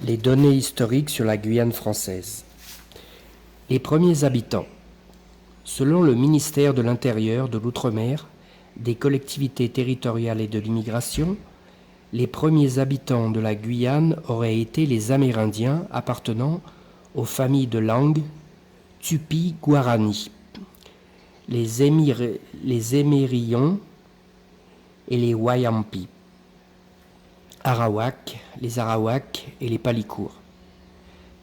Les données historiques sur la Guyane française. Les premiers habitants. Selon le ministère de l'Intérieur, de l'Outre-mer, des collectivités territoriales et de l'immigration, les premiers habitants de la Guyane auraient été les Amérindiens appartenant aux familles de langue Tupi-Guarani, les Émérions et les Wayampi, Arawak, les Arawaks et les Palikours,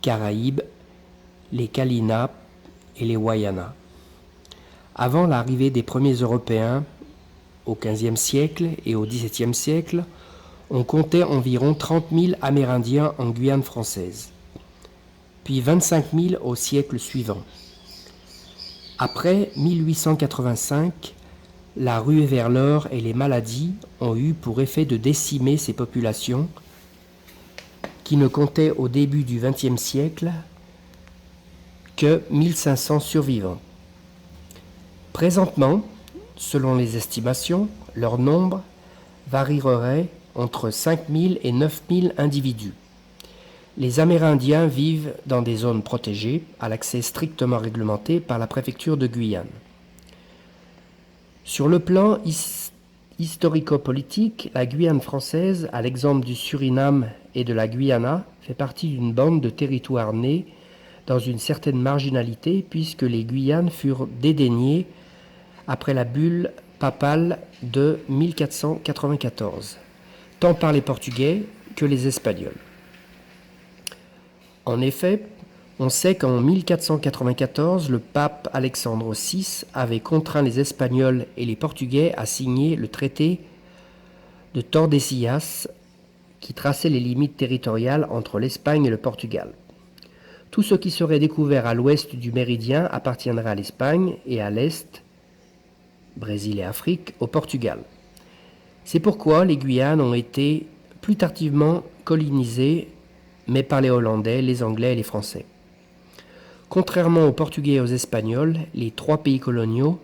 Caraïbes, les Kalina et les Wayana. Avant l'arrivée des premiers Européens au XVe siècle et au XVIIe siècle, on comptait environ 30 000 Amérindiens en Guyane française, puis 25 000 au siècle suivant. Après 1885, la ruée vers l'or et les maladies ont eu pour effet de décimer ces populations qui ne comptaient au début du XXe siècle que 1500 survivants. Présentement, selon les estimations, leur nombre varierait entre 5 000 et 9 000 individus. Les Amérindiens vivent dans des zones protégées, à l'accès strictement réglementé par la préfecture de Guyane. Sur le plan historico-politique, la Guyane française, à l'exemple du Suriname et de la Guyana, fait partie d'une bande de territoires nés dans une certaine marginalité puisque les Guyanes furent dédaignées après la bulle papale de 1494, tant par les Portugais que les Espagnols. En effet, on sait qu'en 1494, le pape Alexandre VI avait contraint les Espagnols et les Portugais à signer le traité de Tordesillas qui traçait les limites territoriales entre l'Espagne et le Portugal. Tout ce qui serait découvert à l'ouest du méridien appartiendrait à l'Espagne et à l'est, Brésil et Afrique, au Portugal. C'est pourquoi les Guyanes ont été plus tardivement colonisées, mais par les Hollandais, les Anglais et les Français. Contrairement aux Portugais et aux Espagnols, les trois pays coloniaux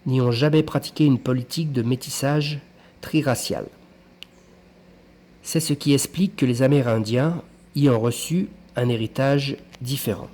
n'y ont jamais pratiqué une politique de métissage triracial. C'est ce qui explique que les Amérindiens y ont reçu un héritage différent.